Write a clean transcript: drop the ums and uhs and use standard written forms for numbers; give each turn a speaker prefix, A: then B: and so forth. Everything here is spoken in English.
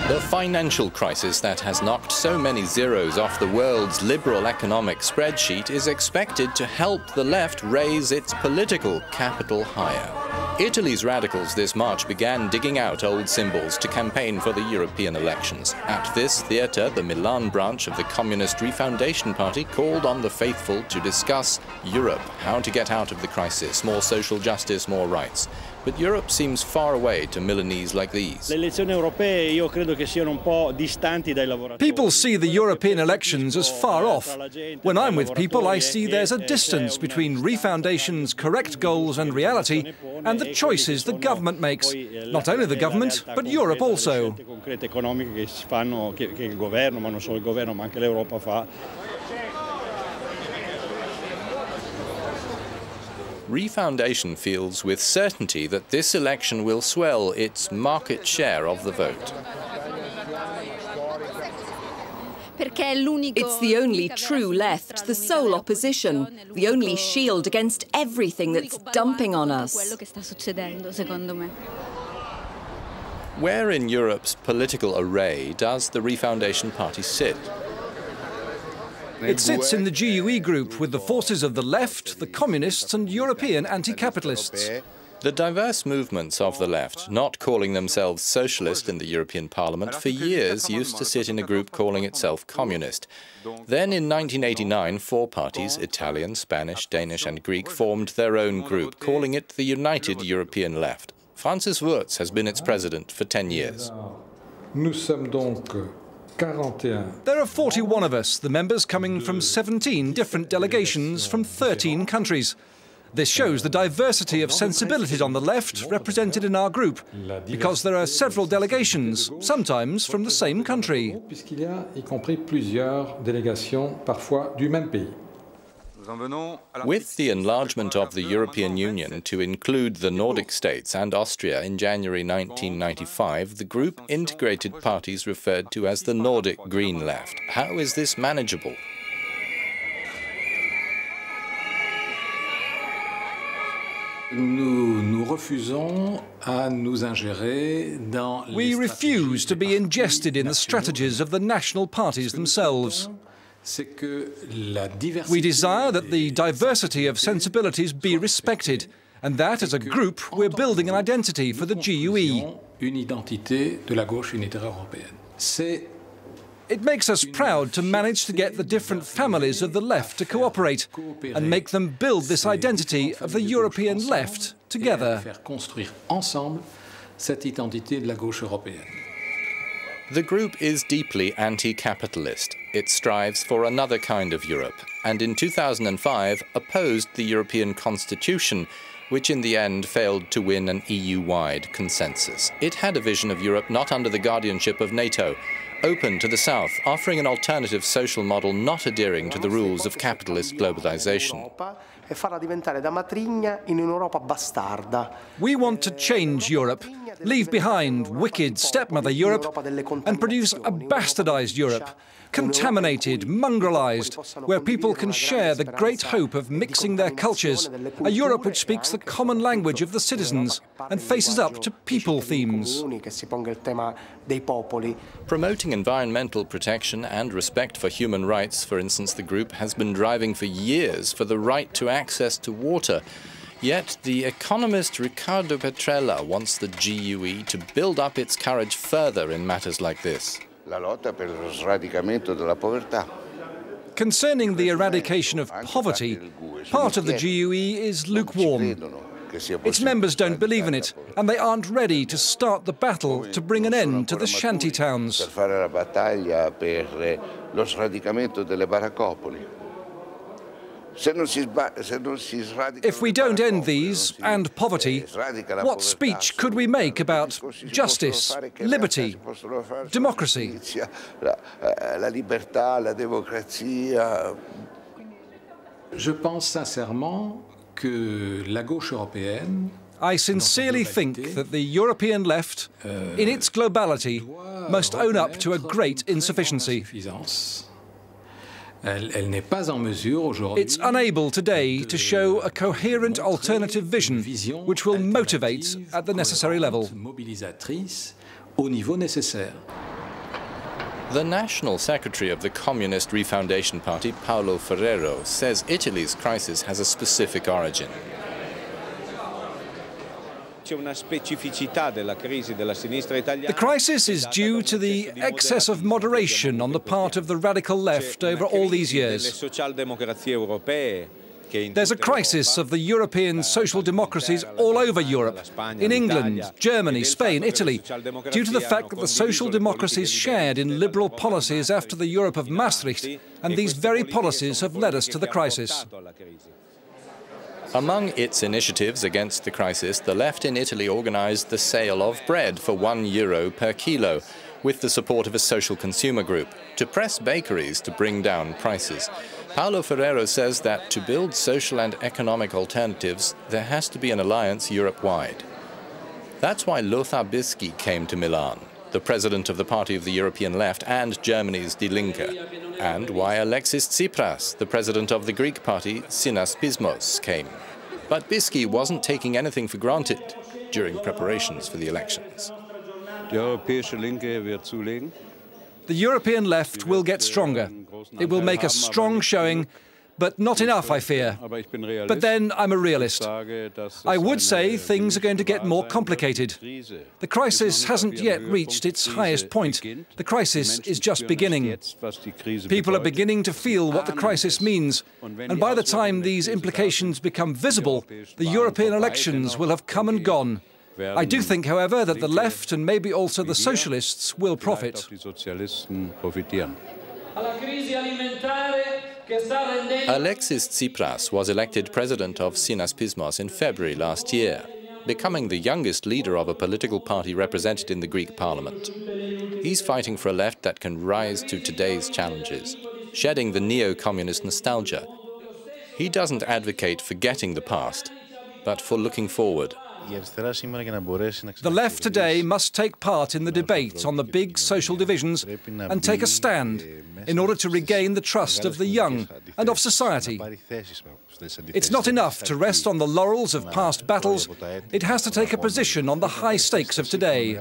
A: The financial crisis that has knocked so many zeros off the world's liberal economic spreadsheet is expected to help the left raise its political capital higher. Italy's radicals this March began digging out old symbols to campaign for the European elections. At this theatre, the Milan branch of the Communist Refoundation Party called on the faithful to discuss Europe, how to get out of the crisis, more social justice, more rights. But Europe seems far away to Milanese like these.
B: People see the European elections as far off. When I'm with people, I see there's a distance between Refoundation's correct goals and reality and the choices the government makes. Not only the government, but Europe also.
A: Refoundation feels with certainty that this election will swell its market share of the vote.
C: It's the only true left, the sole opposition, the only shield against everything that's dumping on us.
A: Where in Europe's political array does the Refoundation Party sit?
B: It sits in the GUE group with the forces of the left, the communists and European anti-capitalists.
A: The diverse movements of the left, not calling themselves socialist in the European Parliament, for years used to sit in a group calling itself communist. Then in 1989, four parties, Italian, Spanish, Danish and Greek, formed their own group, calling it the United European Left. Francis Wurz has been its president for 10 years.
B: There are 41 of us, the members coming from 17 different delegations from 13 countries. This shows the diversity of sensibilities on the left represented in our group, because there are several delegations, sometimes from the same country.
A: With the enlargement of the European Union to include the Nordic states and Austria in January 1995, the group integrated parties referred to as the Nordic Green Left. How is this manageable?
B: We refuse to be ingested in the strategies of the national parties themselves. We desire that the diversity of sensibilities be respected, and that, as a group, we're building an identity for the GUE. It makes us proud to manage to get the different families of the left to cooperate and make them build this identity of the European left together.
A: The group is deeply anti-capitalist. It strives for another kind of Europe, and in 2005 opposed the European Constitution, which in the end failed to win an EU-wide consensus. It had a vision of Europe not under the guardianship of NATO, open to the South, offering an alternative social model not adhering to the rules of capitalist globalization.
B: We want to change Europe, leave behind wicked stepmother Europe, and produce a bastardized Europe, contaminated, mongrelized, where people can share the great hope of mixing their cultures, a Europe which speaks the common language of the citizens and faces up to people themes.
A: Promoting environmental protection and respect for human rights, for instance, the group has been driving for years for the right to access to water. Yet the economist Riccardo Petrella wants the GUE to build up its courage further in matters like this.
B: Concerning the eradication of poverty, part of the GUE is lukewarm. Its members don't believe in it, and they aren't ready to start the battle to bring an end to the shanty towns. If we don't end these, and poverty, what speech could we make about justice, liberty, democracy? I sincerely think that the European left, in its globality, must own up to a great insufficiency. It's unable today to show a coherent alternative vision which will motivate at the necessary level.
A: The National Secretary of the Communist Refoundation Party, Paolo Ferrero, says Italy's crisis has a specific origin.
B: The crisis is due to the excess of moderation on the part of the radical left over all these years. There's a crisis of the European social democracies all over Europe, in England, Germany, Spain, Italy, due to the fact that the social democracies shared in liberal policies after the Europe of Maastricht, and these very policies have led us to the crisis.
A: Among its initiatives against the crisis, the left in Italy organised the sale of bread for €1 per kilo, with the support of a social consumer group, to press bakeries to bring down prices. Paolo Ferrero says that to build social and economic alternatives, there has to be an alliance Europe-wide. That's why Lothar Bisky came to Milan, the president of the Party of the European Left and Germany's Die Linke, and why Alexis Tsipras, the president of the Greek party Sinas Pismos, came. But Bisky wasn't taking anything for granted during preparations for the elections.
B: The European left will get stronger. It will make a strong showing, but not enough, I fear. But then I'm a realist. I would say things are going to get more complicated. The crisis hasn't yet reached its highest point. The crisis is just beginning. People are beginning to feel what the crisis means, and by the time these implications become visible, the European elections will have come and gone. I do think, however, that the left and maybe also the socialists will profit.
A: Alexis Tsipras was elected president of Sinas Pismos in February last year, becoming the youngest leader of a political party represented in the Greek parliament. He's fighting for a left that can rise to today's challenges, shedding the neo-communist nostalgia. He doesn't advocate forgetting the past, but for looking forward.
B: The left today must take part in the debate on the big social divisions and take a stand in order to regain the trust of the young and of society. It's not enough to rest on the laurels of past battles. It has to take a position on the high stakes of today.